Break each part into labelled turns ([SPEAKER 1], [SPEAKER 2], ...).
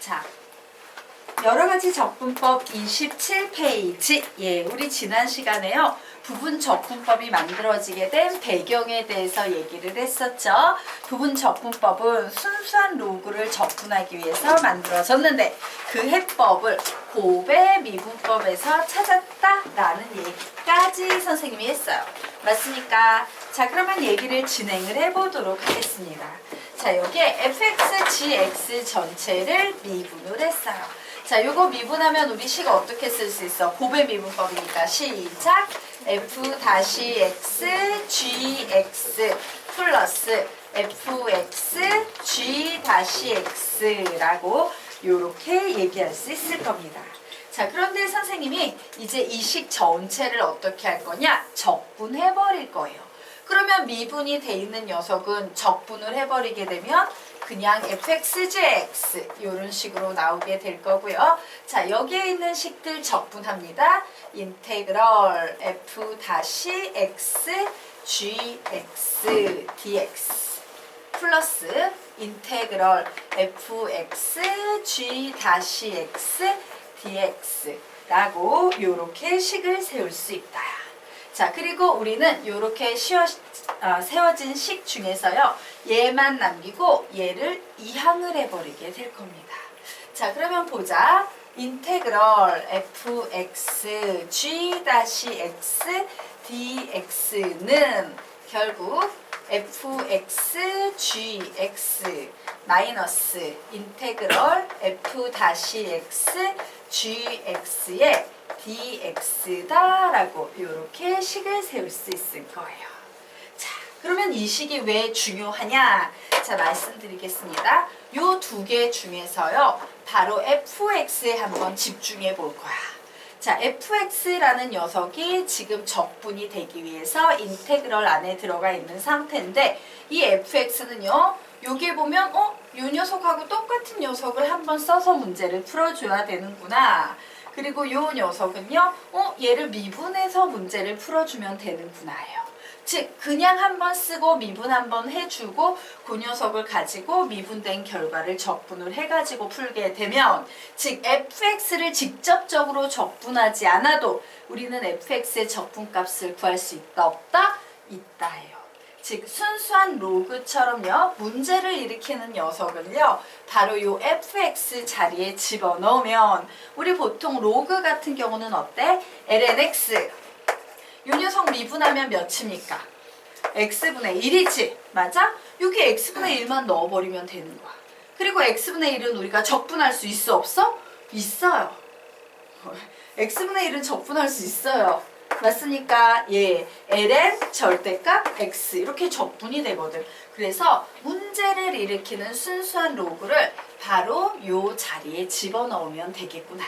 [SPEAKER 1] 자, 여러가지 적분법 27페이지. 예, 우리 지난 시간에요. 부분 적분법이 만들어지게 된 배경에 대해서 얘기를 했었죠. 부분 적분법은 순수한 로그를 적분하기 위해서 만들어졌는데 그 해법을 곱의 미분법에서 찾았다라는 얘기까지 선생님이 했어요. 맞습니까? 자, 그러면 얘기를 진행을 해보도록 하겠습니다. 자, 여기에 fx, gx 전체를 미분을 했어요. 자, 요거 미분하면 우리 식을 어떻게 쓸 수 있어? 곱의 미분법이니까 시작! f-x gx 플러스 fx g-x라고 요렇게 얘기할 수 있을 겁니다. 자, 그런데 선생님이 이제 이 식 전체를 어떻게 할 거냐? 적분해 버릴 거예요. 그러면 미분이 돼 있는 녀석은 적분을 해버리게 되면 그냥 fxgx 이런 식으로 나오게 될 거고요. 자, 여기에 있는 식들 적분합니다. 인테그럴 f-x gx dx 플러스 인테그럴 fx g-x dx라고 이렇게 식을 세울 수 있다. 자, 그리고 우리는 이렇게 세워진 식 중에서요, 얘만 남기고 얘를 이항을 해버리게 될 겁니다. 자, 그러면 보자. 인테그럴 fx g-x dx는 결국 fx gx 마이너스 인테그럴 f-x gx의 dx다라고 이렇게 식을 세울 수 있을 거예요. 자, 그러면 이 식이 왜 중요하냐? 자, 말씀드리겠습니다. 요 두 개 중에서요, 바로 fx에 한번 집중해 볼 거야. 자, fx라는 녀석이 지금 적분이 되기 위해서 인테그럴 안에 들어가 있는 상태인데, 이 fx는요, 여기에 보면 요 녀석하고 똑같은 녀석을 한번 써서 문제를 풀어줘야 되는구나. 그리고 요 녀석은요, 얘를 미분해서 문제를 풀어주면 되는구나예요. 즉, 그냥 한번 쓰고 미분 한번 해주고 그 녀석을 가지고 미분된 결과를 적분을 해가지고 풀게 되면, 즉 fx를 직접적으로 적분하지 않아도 우리는 fx의 적분값을 구할 수 있다 없다? 있다예요. 즉 순수한 로그처럼요, 문제를 일으키는 녀석을요, 바로 요 fx 자리에 집어넣으면, 우리 보통 로그 같은 경우는 어때? lnx 요 녀석 미분하면 몇입니까? x분의 1이지. 맞아? 여기 x분의 1만 넣어버리면 되는 거야. 그리고 x분의 1은 우리가 적분할 수 있어 없어? 있어요. x분의 1은 적분할 수 있어요. 맞습니까? 예, ln 절대값 x 이렇게 적분이 되거든. 그래서 문제를 일으키는 순수한 로그를 바로 요 자리에 집어넣으면 되겠구나.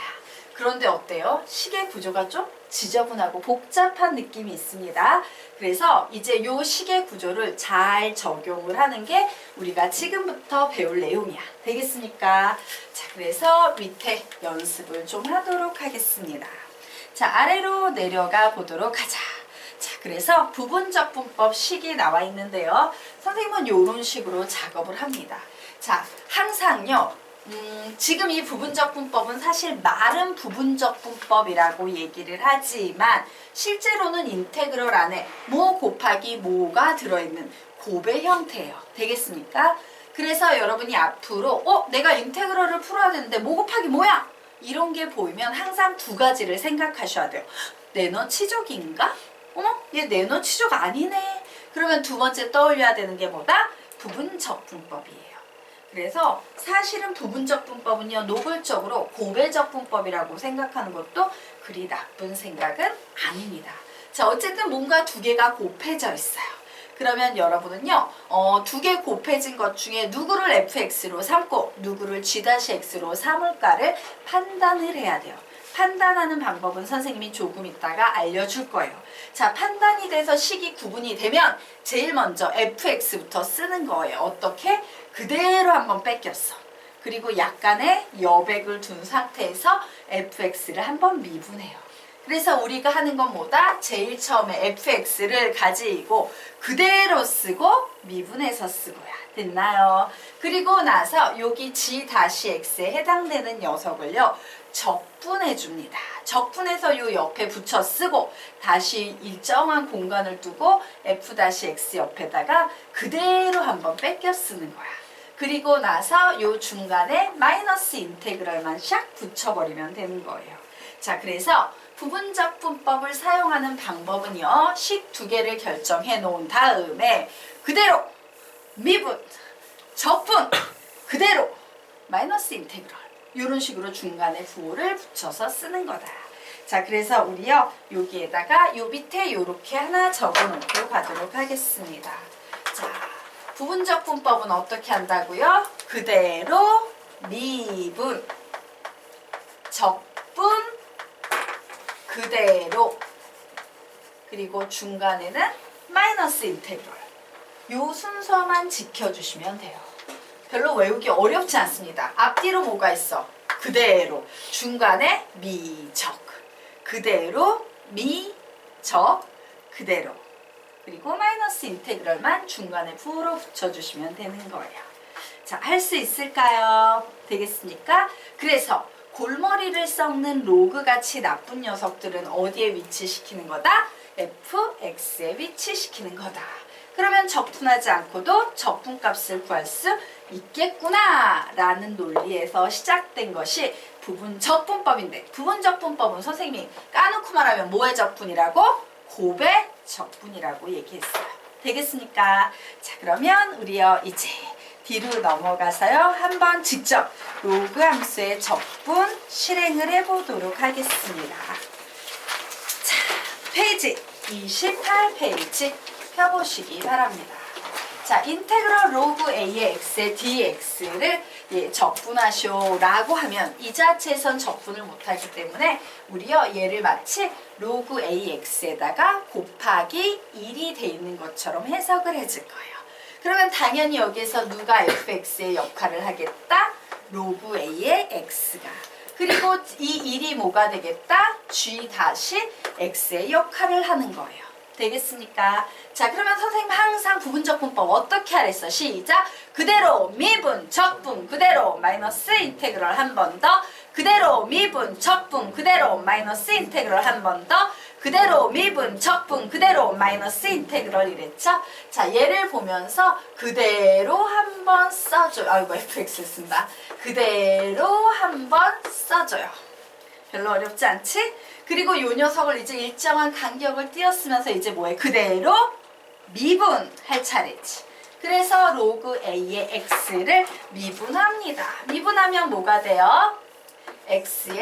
[SPEAKER 1] 그런데 어때요? 식의 구조가 좀 지저분하고 복잡한 느낌이 있습니다. 그래서 이제 요 식의 구조를 잘 적용을 하는 게 우리가 지금부터 배울 내용이야. 되겠습니까? 자, 그래서 밑에 연습을 좀 하도록 하겠습니다. 자, 아래로 내려가 보도록 하자. 자, 그래서 부분적분법 식이 나와 있는데요. 선생님은 이런 식으로 작업을 합니다. 자, 항상요, 지금 이 부분적분법은 사실 말은 부분적분법이라고 얘기를 하지만 실제로는 인테그럴 안에 모 곱하기 모가 들어있는 곱의 형태예요. 되겠습니까? 그래서 여러분이 앞으로 내가 인테그럴을 풀어야 되는데 모 곱하기 뭐야? 이런 게 보이면 항상 두 가지를 생각하셔야 돼요. 내너 치족인가? 얘 내너 치족 아니네. 그러면 두 번째 떠올려야 되는 게 뭐다? 부분적분법이에요. 그래서 사실은 부분적분법은요, 노골적으로 곱의적분법이라고 생각하는 것도 그리 나쁜 생각은 아닙니다. 자, 어쨌든 뭔가 두 개가 곱해져 있어요. 그러면 여러분은요, 두 개 곱해진 것 중에 누구를 fx로 삼고 누구를 g-x로 삼을까를 판단을 해야 돼요. 판단하는 방법은 선생님이 조금 있다가 알려줄 거예요. 자, 판단이 돼서 식이 구분이 되면 제일 먼저 fx부터 쓰는 거예요. 어떻게? 그대로 한번 뺏겼어. 그리고 약간의 여백을 둔 상태에서 fx를 한번 미분해요. 그래서 우리가 하는 건 뭐다? 제일 처음에 fx를 가지고 그대로 쓰고 미분해서 쓰고야. 됐나요? 그리고 나서 여기 G-X에 해당되는 녀석을요. 적분해 줍니다. 적분해서 요 옆에 붙여 쓰고 다시 일정한 공간을 두고 F-X 옆에다가 그대로 한번 뺏겨 쓰는 거야. 그리고 나서 요 중간에 마이너스 인테그럴만 샥 붙여버리면 되는 거예요. 자, 그래서 부분적 분법을 사용하는 방법은요. 식 두 개를 결정해 놓은 다음에 그대로 미분, 적분, 그대로 마이너스 인테그럴 이런 식으로 중간에 부호를 붙여서 쓰는 거다. 자, 그래서 우리요 여기에다가 요 밑에 요렇게 하나 적어놓고 가도록 하겠습니다. 자, 부분적 분법은 어떻게 한다고요? 그대로 미분, 적분, 그대로, 그리고 중간에는 마이너스 인테그럴. 요 순서만 지켜주시면 돼요. 별로 외우기 어렵지 않습니다. 앞뒤로 뭐가 있어? 그대로. 중간에 미적. 그대로 미적. 그대로. 그리고 마이너스 인테그럴만 중간에 부호로 붙여주시면 되는 거예요. 자, 할 수 있을까요? 되겠습니까? 그래서 골머리를 썩는 로그같이 나쁜 녀석들은 어디에 위치시키는 거다? fx에 위치시키는 거다. 그러면 적분하지 않고도 적분값을 구할 수 있겠구나 라는 논리에서 시작된 것이 부분적분법인데, 부분적분법은 선생님이 까놓고 말하면 뭐의 적분이라고? 곱의 적분이라고 얘기했어요. 되겠습니까? 자, 그러면 우리요 이제 뒤로 넘어가서요 한번 직접 로그 함수의 적분 실행을 해보도록 하겠습니다. 자, 페이지 28페이지 펴보시기 바랍니다. 자, 인테그럴 로그 a의 x의 dx를 적분하시오 라고 하면 이 자체에선 적분을 못하기 때문에 우리요 얘를 마치 로그 ax에다가 곱하기 1이 돼 있는 것처럼 해석을 해줄 거예요. 그러면 당연히 여기서 누가 fx의 역할을 하겠다? 로그 a의 x가. 그리고 이 1이 뭐가 되겠다? g-x의 역할을 하는 거예요. 되겠습니까? 자, 그러면 선생님 항상 부분적 분법 어떻게 하랬어? 시작! 그대로 미분, 적분, 그대로 마이너스 인테그럴 한 번 더, 그대로 미분, 적분, 그대로 마이너스 인테그럴 한 번 더, 그대로 미분, 적분, 그대로 마이너스 인테그럴 이랬죠? 자, 얘를 보면서 그대로 한번 써줘요. 아이고, fx 쓴다. 그대로 한번 써줘요. 별로 어렵지 않지? 그리고 요 녀석을 이제 일정한 간격을 띄었으면서 이제 뭐해? 그대로 미분할 차례지. 그래서 로그 a의 x를 미분합니다. 미분하면 뭐가 돼요? x의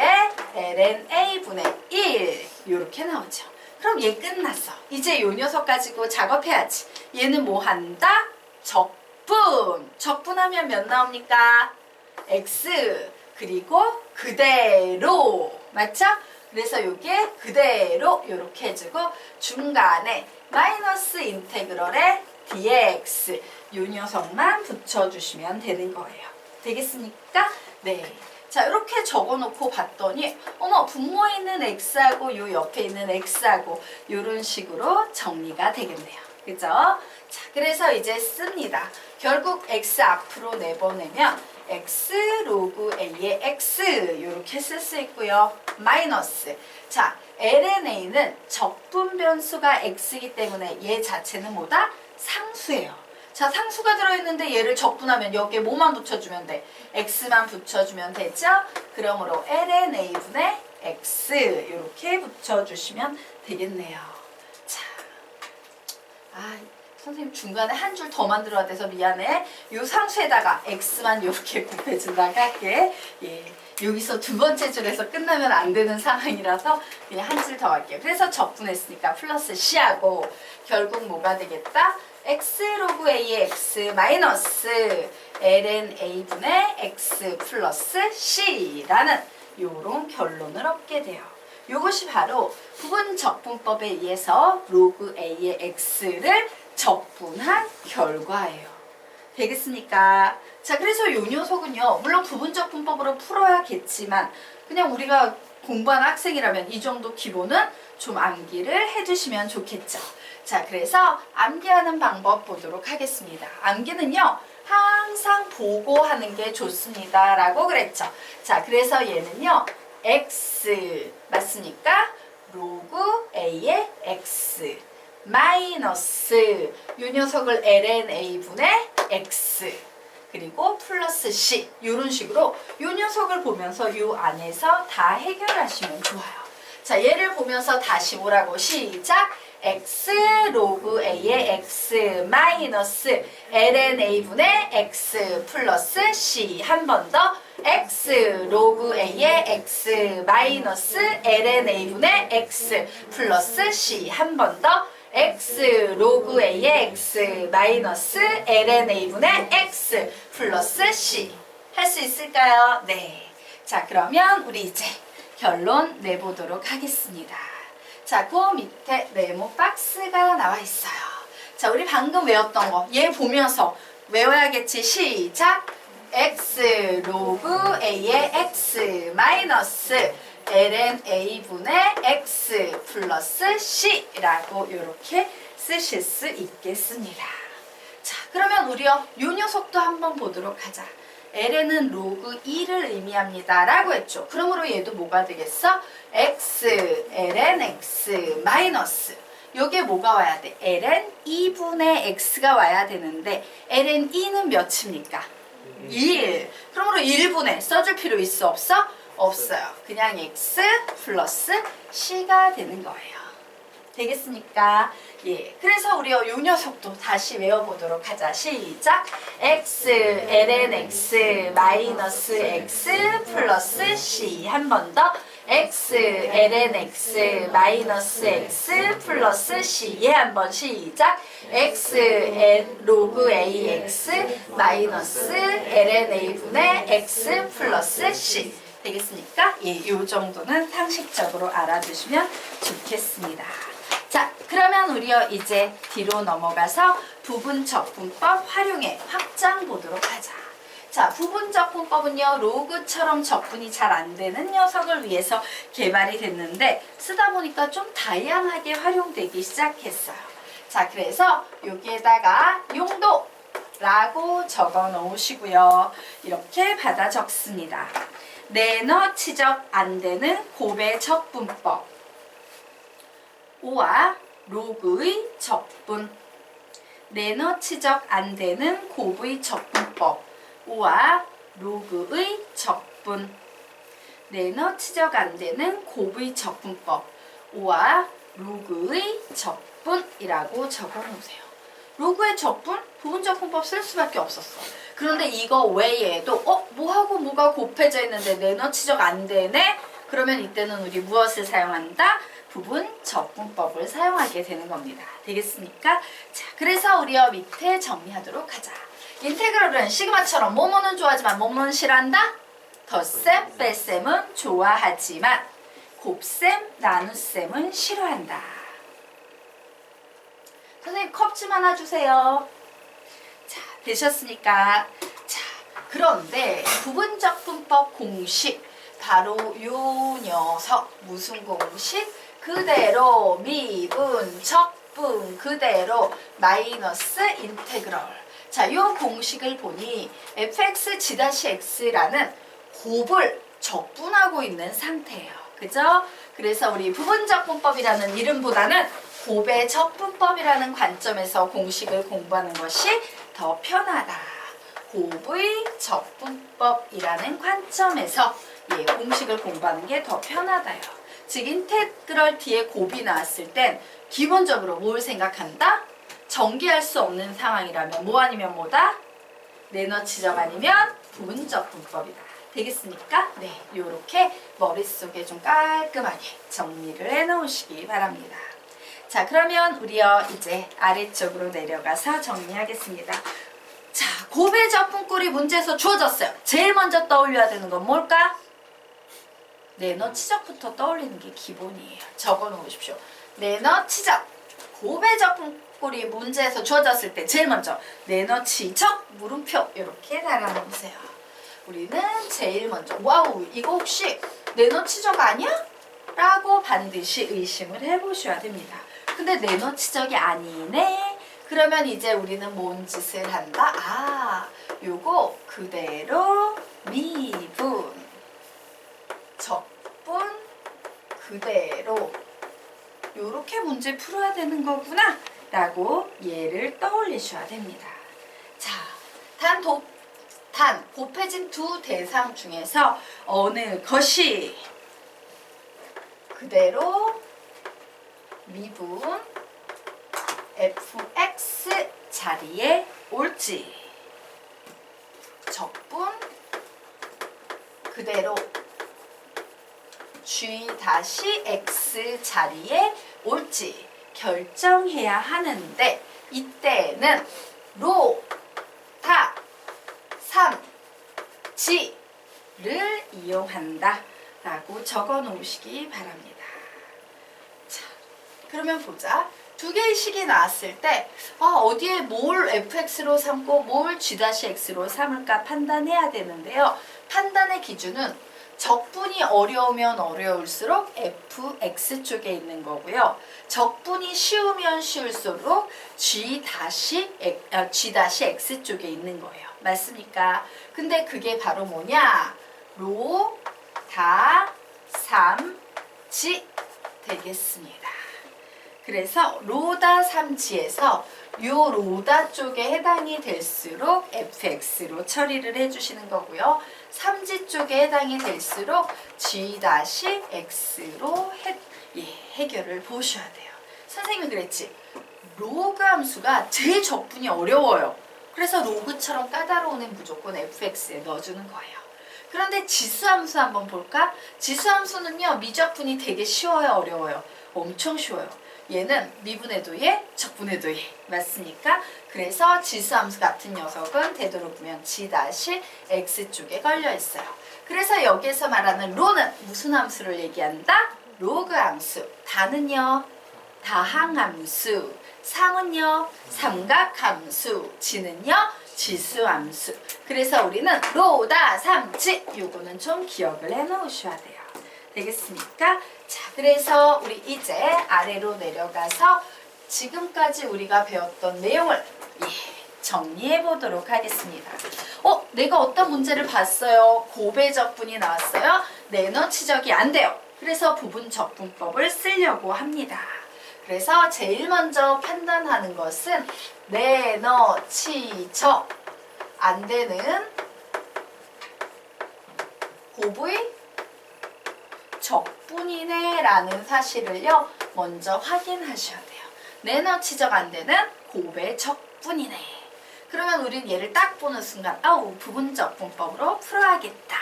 [SPEAKER 1] ln a분의 1 이렇게 나오죠. 그럼 얘 끝났어. 이제 요 녀석 가지고 작업해야지. 얘는 뭐 한다? 적분. 적분하면 몇 나옵니까? x 그리고 그대로. 맞죠? 그래서 요게 그대로 이렇게 해주고 중간에 마이너스 인테그럴의 dx 요 녀석만 붙여주시면 되는 거예요. 되겠습니까? 네. 자, 이렇게 적어놓고 봤더니 어머, 분모에 있는 x하고 요 옆에 있는 x하고 요런 식으로 정리가 되겠네요. 그죠? 자, 그래서 이제 씁니다. 결국 x 앞으로 내보내면 x 로그 a의 x 이렇게 쓸 수 있고요. 마이너스. 자, lna는 적분 변수가 x이기 때문에 얘 자체는 뭐다? 상수예요. 자, 상수가 들어있는데 얘를 적분하면 여기에 뭐만 붙여주면 돼? x만 붙여주면 되죠? 그러므로 lna분의 x 이렇게 붙여주시면 되겠네요. 자, 선생님 중간에 한 줄 더 만들어야 돼서 미안해. 요 상수에다가 x만 이렇게 곱해준다고 할게. 예, 여기서 두 번째 줄에서 끝나면 안 되는 상황이라서 한 줄 더 할게요. 그래서 적분했으니까 플러스 c하고 결국 뭐가 되겠다? x 로그 a의 x 마이너스 ln a분의 x 플러스 c라는 요런 결론을 얻게 돼요. 요것이 바로 부분 적분법에 의해서 로그 a의 x를 적분한 결과예요. 되겠습니까? 자, 그래서 요 녀석은요, 물론 부분적 분법으로 풀어야겠지만 그냥 우리가 공부한 학생이라면 이 정도 기본은 좀 암기를 해주시면 좋겠죠. 자, 그래서 암기하는 방법 보도록 하겠습니다. 암기는요, 항상 보고 하는 게 좋습니다. 라고 그랬죠. 자, 그래서 얘는요. x 맞습니까? 로그 a의 x 마이너스 요 녀석을 lna분의 x 그리고 플러스 c 이런 식으로 요 녀석을 보면서 요 안에서 다 해결하시면 좋아요. 자, 얘를 보면서 다시 뭐라고 시작! x 로그 a의 x 마이너스 lna분의 x 플러스 c 한 번 더 x 로그 a의 x 마이너스 lna분의 x 플러스 c 한 번 더 x 로그 a의 x 마이너스 lna분의 x 플러스 c 할 수 있을까요? 네. 자, 그러면 우리 이제 결론 내보도록 하겠습니다. 자, 그 밑에 네모 박스가 나와 있어요. 자, 우리 방금 외웠던 거 얘 보면서 외워야겠지. 시작! x 로그 a의 x 마이너스 ln a분의 x 플러스 c라고 이렇게 쓰실 수 있겠습니다. 자, 그러면 우리요 요 녀석도 한번 보도록 하자. ln은 로그 2를 의미합니다 라고 했죠. 그러므로 얘도 뭐가 되겠어? x ln x 마이너스 요게 뭐가 와야 돼? ln 2분의 x가 와야 되는데 ln 2는 몇입니까? 1. 그러므로 1분의 써줄 필요 있어 없어? 없어요. 그냥 x 플러스 c가 되는 거예요. 되겠습니까? 예. 그래서 우리 요 녀석도 다시 외워보도록 하자. 시작! x ln x 마이너스 x 플러스 c 한 번 더 x ln x 마이너스 x 플러스 c 얘 한 번 시작! x 로그 ax 마이너스 ln a분의 x 플러스 c 되겠습니까? 예, 요 정도는 상식적으로 알아두시면 좋겠습니다. 자, 그러면 우리요 이제 뒤로 넘어가서 부분적분법 활용해 확장 보도록 하자. 자, 부분적분법은요 로그처럼 적분이 잘 안 되는 녀석을 위해서 개발이 됐는데 쓰다 보니까 좀 다양하게 활용되기 시작했어요. 자, 그래서 여기에다가 용도라고 적어 놓으시고요. 이렇게 받아 적습니다. 내너 치적 안 되는 곱의 적분법 5와 로그의 적분 내너 치적 안 되는 곱의 적분법 5와 로그의 적분 내너 치적 안 되는 곱의 적분법 5와 로그의 적분이라고 적어 놓으세요. 로그의 적분? 부분적분법 쓸 수밖에 없었어. 그런데 이거 외에도 뭐하고 뭐가 곱해져 있는데 내너 치적 안 되네? 그러면 이때는 우리 무엇을 사용한다? 부분적분법을 사용하게 되는 겁니다. 되겠습니까? 자, 그래서 우리요 밑에 정리하도록 하자. 인테그럴은 시그마처럼 뭐뭐는 좋아하지만 뭐뭐는 싫어한다? 덧셈, 뺄셈은 좋아하지만 곱셈, 나눗셈은 싫어한다. 선생님 컵 좀 하나 주세요. 자, 되셨습니까? 자, 그런데 부분적분법 공식 바로 요 녀석 무슨 공식? 그대로 미분, 적분 그대로 마이너스 인테그럴. 자, 요 공식을 보니 fx-x라는 곱을 적분하고 있는 상태예요. 그죠? 그래서 우리 부분적분법이라는 이름보다는 곱의 적분법이라는 관점에서 공식을 공부하는 것이 더 편하다. 곱의 적분법이라는 관점에서 공식을 공부하는 게 더 편하다요. 즉 인테그럴 뒤에 곱이 나왔을 땐 기본적으로 뭘 생각한다? 전개할 수 없는 상황이라면 뭐 아니면 뭐다? 내너 치적 아니면 부분적분법이다. 되겠습니까? 네, 요렇게 머릿속에 좀 깔끔하게 정리를 해놓으시기 바랍니다. 자, 그러면 우리요 이제 아래쪽으로 내려가서 정리하겠습니다. 자, 곱의 적분꼴이 문제에서 주어졌어요. 제일 먼저 떠올려야 되는 건 뭘까? 내너 치적부터 떠올리는 게 기본이에요. 적어 놓으십시오. 내너 치적. 곱의 적분꼴이 문제에서 주어졌을 때 제일 먼저 내너 치적 물음표 이렇게 달아놓으세요. 우리는 제일 먼저 와우 이거 혹시 내너 치적 아니야? 라고 반드시 의심을 해보셔야 됩니다. 근데 내너 치적이 아니네? 그러면 이제 우리는 뭔 짓을 한다? 아, 요거 그대로 미분, 적분 그대로 요렇게 문제 풀어야 되는 거구나 라고 얘를 떠올리셔야 됩니다. 자, 단 곱해진 두 대상 중에서 어느 것이 그대로 미분 fx 자리에 올지, 적분 그대로 g-x 자리에 올지 결정해야 하는데, 이때는 로, 타, 삼, 지를 이용한다 라고 적어 놓으시기 바랍니다. 자, 그러면 보자. 두 개의 식이 나왔을 때 어디에 뭘 fx로 삼고 뭘 g-x로 삼을까 판단해야 되는데요. 판단의 기준은 적분이 어려우면 어려울수록 fx 쪽에 있는 거고요. 적분이 쉬우면 쉬울수록 g-x 쪽에 있는 거예요. 맞습니까? 근데 그게 바로 뭐냐? 로, 다, 삼, 지 되겠습니다. 그래서 로다 삼지에서 요 로다 쪽에 해당이 될수록 fx로 처리를 해주시는 거고요. 삼지 쪽에 해당이 될수록 g-x로 해결을 보셔야 돼요. 선생님이 그랬지. 로그 함수가 제일 적분이 어려워요. 그래서 로그처럼 까다로운 애 무조건 fx에 넣어주는 거예요. 그런데 지수함수 한번 볼까? 지수함수는요, 미적분이 되게 쉬워요, 어려워요? 엄청 쉬워요. 얘는 미분해도 예, 적분해도 예. 맞습니까? 그래서 지수함수 같은 녀석은 되도록이면 g-x 쪽에 걸려 있어요. 그래서 여기에서 말하는 로는 무슨 함수를 얘기한다? 로그 함수. 다는요, 다항함수. 삼은요, 삼각함수. 지는요, 지수함수. 그래서 우리는 로다 삼지 요거는 좀 기억을 해 놓으셔야 돼요. 되겠습니까? 자, 그래서 우리 이제 아래로 내려가서 지금까지 우리가 배웠던 내용을 정리해 보도록 하겠습니다. 내가 어떤 문제를 봤어요. 곱의 적분이 나왔어요. 내너 치적이 안 돼요. 그래서 부분 적분법을 쓰려고 합니다. 그래서 제일 먼저 판단하는 것은 내너 치적 안 되는 곱의 적분이네 라는 사실을요 먼저 확인하셔야 돼요. 내너 치적 안 되는 곱의 적분이네. 그러면 우린 얘를 딱 보는 순간 부분 적분법으로 풀어야겠다.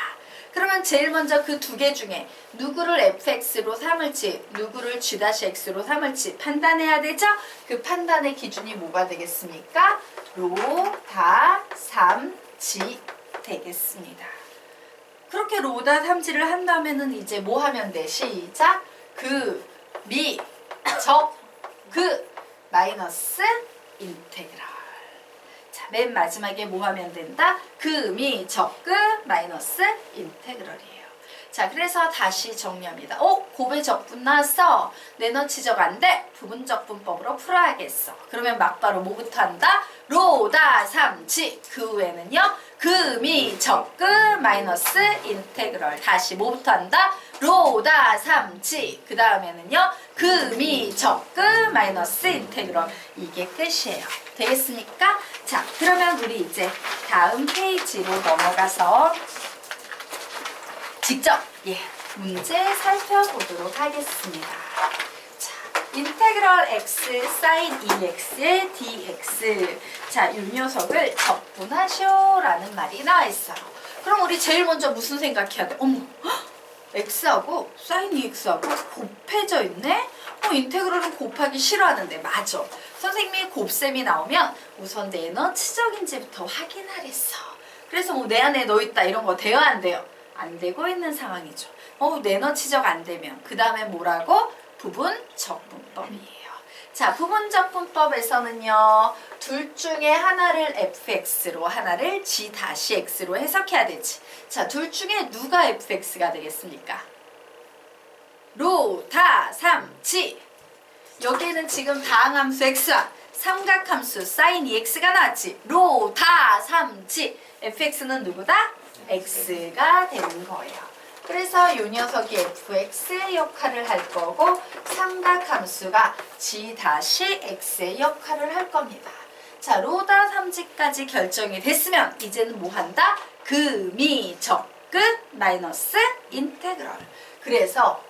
[SPEAKER 1] 그러면 제일 먼저 그 두 개 중에 누구를 fx로 삼을지 누구를 g-x로 삼을지 판단해야 되죠? 그 판단의 기준이 뭐가 되겠습니까? 로, 다, 삼, 지 되겠습니다. 그렇게 로다 삼지를 한다면은 이제 뭐 하면 돼? 시작! 그, 미, 적, 그, 마이너스 인테그랄. 자, 맨 마지막에 뭐 하면 된다? 그, 미, 적, 그, 마이너스 인테그랄이에요. 자, 그래서 다시 정리합니다. 곱의 적분 나왔어. 내너 치적 안 돼. 부분 적분법으로 풀어야겠어. 그러면 막바로 뭐부터 한다? 로다 삼지. 그 후에는요. 그, 미, 적, 그, 마이너스 인테그럴. 다시 뭐부터 한다? 로다 삼지. 그 다음에는요. 그, 미, 적, 그, 마이너스 인테그럴. 이게 끝이에요. 되겠습니까? 자, 그러면 우리 이제 다음 페이지로 넘어가서 직접 문제 살펴보도록 하겠습니다. 자, 인테그럴 x 사인 2x의 dx. 자, 이 녀석을 적분하시오라는 말이 나와 있어요. 그럼 우리 제일 먼저 무슨 생각해야 돼? 어머, x하고 사인 2x하고 곱해져 있네? 인테그럴은 곱하기 싫어하는데 맞아. 선생님이 곱셈이 나오면 우선 내너 치적인지부터 확인하랬어. 그래서 뭐 내 안에 넣어있다 이런 거 돼요 안 돼요? 안 되고 있는 상황이죠. 내너 치적 안 되면 그 다음에 뭐라고? 부분 적분법이에요. 자, 부분 적분법에서는요. 둘 중에 하나를 fx로 하나를 g-x로 해석해야 되지. 자, 둘 중에 누가 fx가 되겠습니까? 로, 다, 삼, 지. 여기에는 지금 다항함수 x와 삼각함수 sin 2x가 나왔지. 로다 3지. fx는 누구다? x가 되는 거예요. 그래서 이 녀석이 fx의 역할을 할 거고 삼각함수가 g-x의 역할을 할 겁니다. 자, 로다 3지까지 결정이 됐으면 이제는 뭐 한다? 금이 적끝 마이너스 인테그럴. 그래서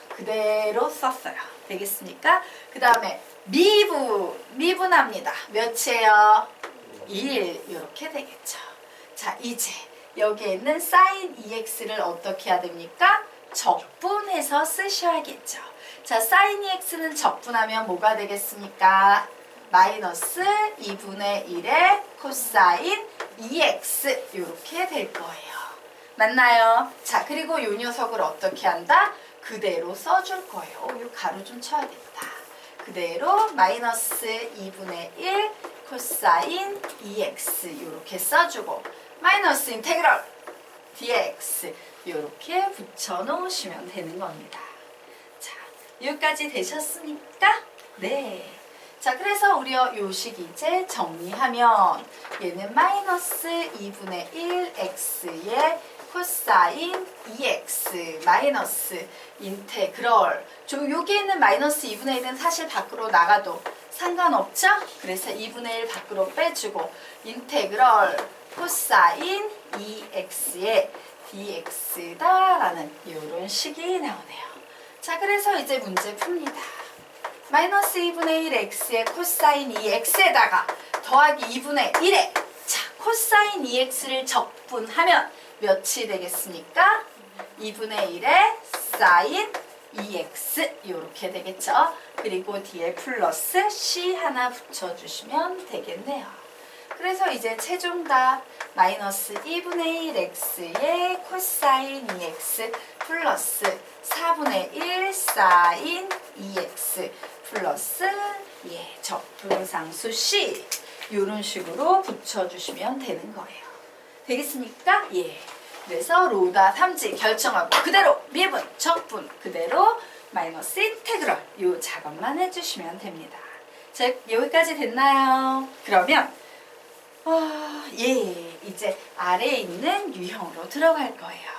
[SPEAKER 1] 그대로 썼어요. 되겠습니까? 그 다음에 미분합니다. 몇이에요? 1 이렇게 되겠죠. 자, 이제 여기에 있는 sin 2x를 어떻게 해야 됩니까? 적분해서 쓰셔야겠죠. 자, sin 2x는 적분하면 뭐가 되겠습니까? 마이너스 2분의 1의 코사인 2x 이렇게 될 거예요. 맞나요? 자, 그리고 이 녀석을 어떻게 한다? 그대로 써줄 거예요. 이 가로 좀 쳐야겠다. 그대로 마이너스 2분의 1 코사인 2x 이렇게 써주고 마이너스 인테그럴 dx 이렇게 붙여놓으시면 되는 겁니다. 자, 여기까지 되셨습니까? 네. 자, 그래서 우리 요 식 이제 정리하면 얘는 마이너스 2분의 1x의 코사인 2x 마이너스 인테그럴. 좀 여기 있는 마이너스 2분의 1은 사실 밖으로 나가도 상관없죠? 그래서 2분의 1 밖으로 빼주고 인테그럴 코사인 2x의 dx다라는 이런 식이 나오네요. 자, 그래서 이제 문제 풉니다. 마이너스 2분의 1 x의 코사인 2x에다가 더하기 2분의 1에 자, 코사인 2x를 적분하면 몇이 되겠습니까? 2분의 1에 사인 2x 이렇게 되겠죠. 그리고 뒤에 플러스 c 하나 붙여주시면 되겠네요. 그래서 이제 최종답 마이너스 2분의 1x의 코사인 2x 플러스 4분의 1 사인 2x 플러스 적분상수 c 이런 식으로 붙여주시면 되는 거예요. 되겠습니까? 예. 그래서 로다 3지 결정하고 그대로 미분, 적분 그대로 마이너스 인테그럴 이 작업만 해주시면 됩니다. 자, 여기까지 됐나요? 그러면 이제 아래에 있는 유형으로 들어갈 거예요.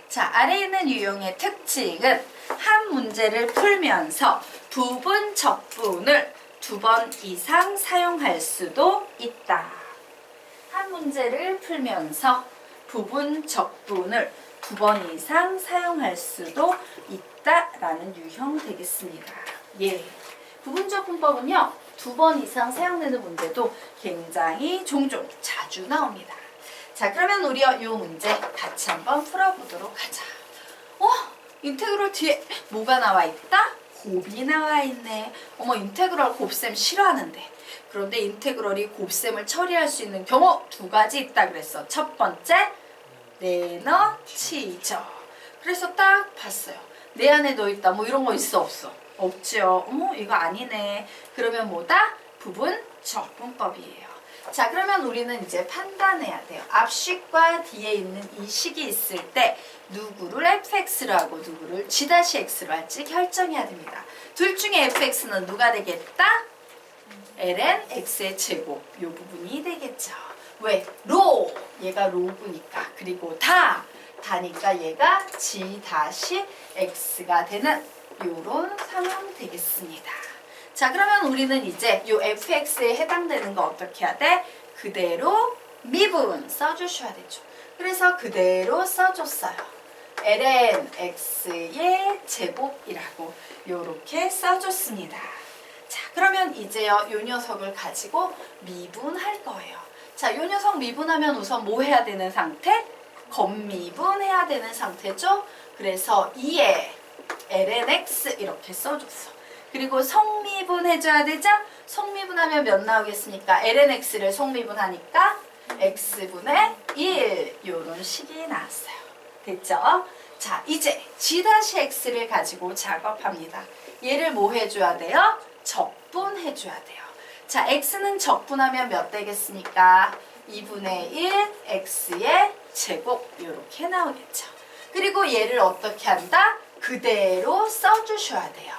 [SPEAKER 1] 자, 아래에 있는 유형의 특징은 한 문제를 풀면서 부분 적분을 2번 이상 사용할 수도 있다. 한 문제를 풀면서 부분 적분을 2번 이상 사용할 수도 있다라는 유형 되겠습니다. 예. 부분 적분법은요, 2번 이상 사용되는 문제도 굉장히 종종 자주 나옵니다. 자, 그러면 우리 이 문제 같이 한번 풀어보도록 하자. 인테그럴 뒤에 뭐가 나와 있다? 곱이 나와 있네. 어머, 인테그럴 곱셈 싫어하는데. 그런데 인테그럴이 곱셈을 처리할 수 있는 경우 2가지 있다 그랬어. 첫 번째, 내넣지죠. 그래서 딱 봤어요. 내 안에 넣어있다. 뭐 이런 거 있어 없어? 없죠. 어머, 이거 아니네. 그러면 뭐다? 부분 적분법이에요. 자, 그러면 우리는 이제 판단해야 돼요. 앞식과 뒤에 있는 이 식이 있을 때 누구를 fx로 하고 누구를 g-x로 할지 결정해야 됩니다. 둘 중에 fx는 누가 되겠다? ln x의 제곱 이 부분이 되겠죠. 왜? 로! 얘가 로그니까. 그리고 다니까 얘가 g-x가 되는 요런 상황 되겠습니다. 자, 그러면 우리는 이제 요 fx에 해당되는 거 어떻게 해야 돼? 그대로 미분 써주셔야 되죠. 그래서 그대로 써줬어요. ln x의 제곱이라고 요렇게 써줬습니다. 자, 그러면 이제요 요 녀석을 가지고 미분할 거예요. 자, 요 녀석 미분하면 우선 뭐 해야 되는 상태? 겉미분해야 되는 상태죠. 그래서 2에 ln x 이렇게 써줬어. 그리고 성미분 해줘야 되죠? 성미분하면 몇 나오겠습니까? ln x를 성미분하니까 x분의 1 요런 식이 나왔어요. 됐죠? 자, 이제 g-x를 가지고 작업합니다. 얘를 뭐 해줘야 돼요? 적분해줘야 돼요. 자, x는 적분하면 몇 되겠습니까? 2분의 1 x의 제곱 이렇게 나오겠죠. 그리고 얘를 어떻게 한다? 그대로 써주셔야 돼요.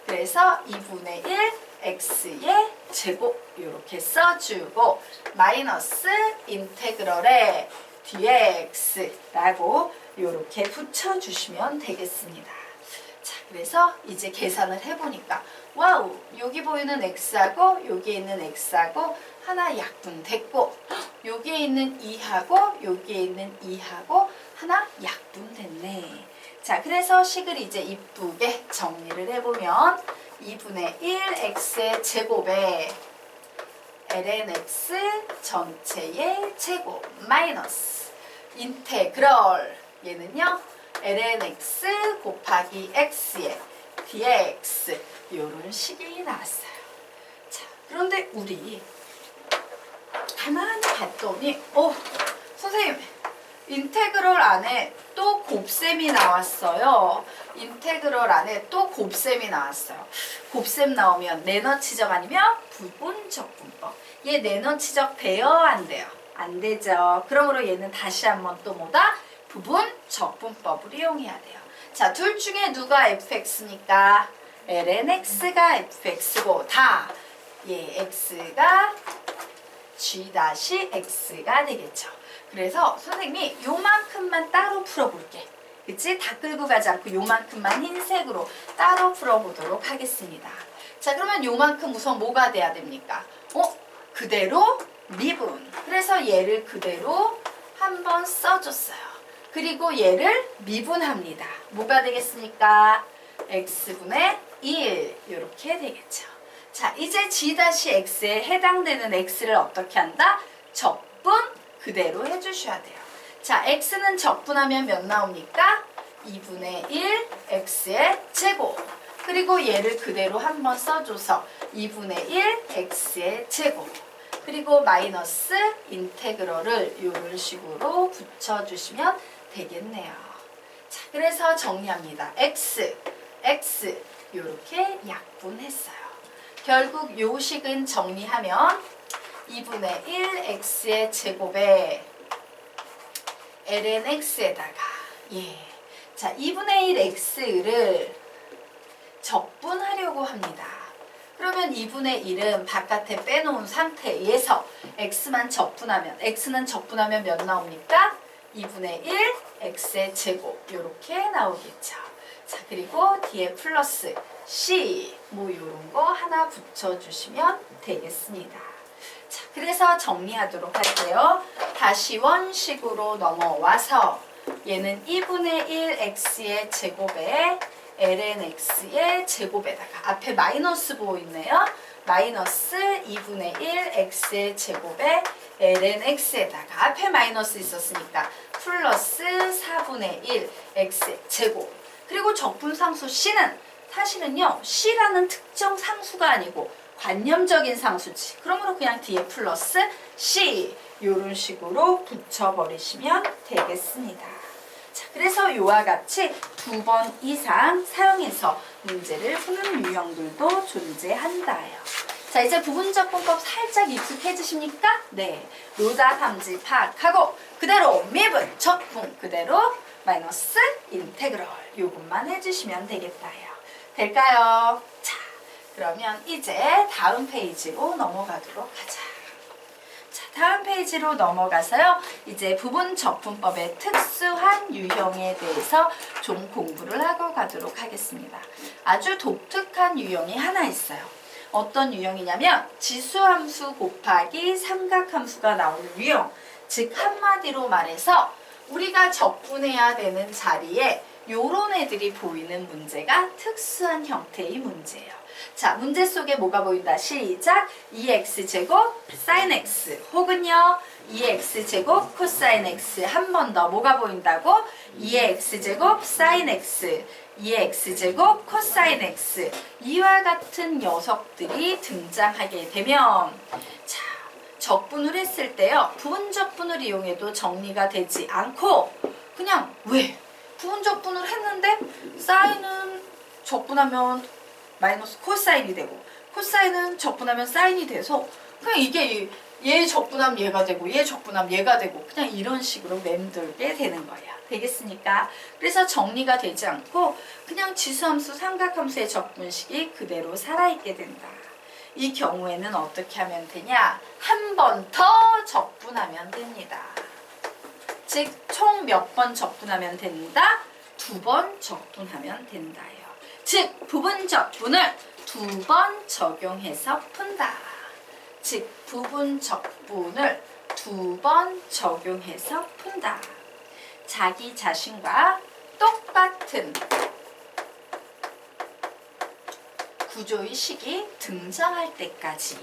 [SPEAKER 1] 그래서 2분의 1 x의 제곱 이렇게 써주고 마이너스 인테그럴에 dx라고 이렇게 붙여주시면 되겠습니다. 자, 그래서 이제 계산을 해보니까 와우, 여기 보이는 x하고 여기에 있는 x하고 하나 약분됐고 여기에 있는 2하고 여기에 있는 2하고 하나 약분됐네. 자, 그래서 식을 이제 이쁘게 정리를 해보면 2분의 1 x의 제곱에 lnx 전체의 제곱 마이너스 인테그럴 얘는요 lnx 곱하기 x의 dx 이런 식이 나왔어요. 자, 그런데 우리 가만히 봤더니 선생님 인테그럴 안에 또 곱셈이 나왔어요. 인테그럴 안에 또 곱셈이 나왔어요. 곱셈 나오면 내너치적 아니면 부분적분법. 얘 내너치적 돼요? 안 돼요? 안 되죠. 그러므로 얘는 다시 한번 또 뭐다? 부분적분법을 이용해야 돼요. 자, 둘 중에 누가 fx니까 lnx가 fx고 다 x가 g-x가 되겠죠. 그래서 선생님이 요만큼만 따로 풀어볼게. 그치? 다 끌고 가지 않고 요만큼만 흰색으로 따로 풀어보도록 하겠습니다. 자, 그러면 요만큼 우선 뭐가 돼야 됩니까? 그대로 미분. 그래서 얘를 그대로 한번 써줬어요. 그리고 얘를 미분합니다. 뭐가 되겠습니까? x분의 1 이렇게 되겠죠. 자, 이제 g-x에 해당되는 x를 어떻게 한다? 적분 그대로 해주셔야 돼요. 자, x는 적분하면 몇 나옵니까? 2분의 1 x의 제곱. 그리고 얘를 그대로 한번 써줘서 2분의 1 x의 제곱. 그리고 마이너스 인테그럴을 이런 식으로 붙여주시면 되겠네요. 자, 그래서 정리합니다. x 이렇게 약분했어요. 결국 요 식은 정리하면 2분의 1 x의 제곱에 lnx에다가 자, 2분의 1 x를 적분하려고 합니다. 그러면 2분의 1은 바깥에 빼놓은 상태에서 x는 적분하면 몇 나옵니까? 2분의 1 x의 제곱 이렇게 나오겠죠. 자, 그리고 뒤에 플러스 c 뭐 이런 거 하나 붙여주시면 되겠습니다. 자, 그래서 정리하도록 할게요. 다시 원식으로 넘어와서 얘는 2분의 1 x의 제곱에 lnx의 제곱에다가 앞에 마이너스 보이네요. 마이너스 2분의 1 x의 제곱에 lnx에다가 앞에 마이너스 있었으니까 플러스 4분의 1 x의 제곱. 그리고 적분상수 c는 사실은요 c라는 특정 상수가 아니고 관념적인 상수지. 그러므로 그냥 뒤에 플러스 c 이런 식으로 붙여버리시면 되겠습니다. 자, 그래서 이와 같이 2번 이상 사용해서 문제를 푸는 유형들도 존재한다요. 자, 이제 부분적분법 살짝 익숙해지십니까? 네. 로자 탐지 파악하고 그대로 미분 적분 그대로 마이너스 인테그럴 요것만 해주시면 되겠다요. 될까요? 자, 그러면 이제 다음 페이지로 넘어가도록 하자. 자, 다음 페이지로 넘어가서요. 이제 부분적분법의 특수한 유형에 대해서 좀 공부를 하고 가도록 하겠습니다. 아주 독특한 유형이 하나 있어요. 어떤 유형이냐면 지수함수 곱하기 삼각함수가 나오는 유형. 즉 한마디로 말해서 우리가 적분해야 되는 자리에 요런 애들이 보이는 문제가 특수한 형태의 문제예요. 자, 문제 속에 뭐가 보인다? 시작! 2x제곱 sin x 혹은요 2x제곱 코사인 x. 한 번 더 뭐가 보인다고? 2x제곱 sin x 2x제곱 코사인 x. 이와 같은 녀석들이 등장하게 되면 자, 적분을 했을 때요 부분적분을 이용해도 정리가 되지 않고 그냥 왜? 부분적분을 했는데 사인은 적분하면 마이너스 코사인이 되고 코사인은 적분하면 사인이 돼서 그냥 이게 얘 적분하면 얘가 되고 얘 적분하면 얘가 되고 그냥 이런 식으로 맴돌게 되는 거예요. 되겠습니까? 그래서 정리가 되지 않고 그냥 지수함수 삼각함수의 적분식이 그대로 살아있게 된다. 이 경우에는 어떻게 하면 되냐? 한 번 더 적분하면 됩니다. 즉, 총 몇 번 적분하면 된다? 2번 적분하면 된다요. 즉, 부분 적분을 2번 적용해서 푼다. 즉, 부분 적분을 2번 적용해서 푼다. 자기 자신과 똑같은 구조의 식이 등장할 때까지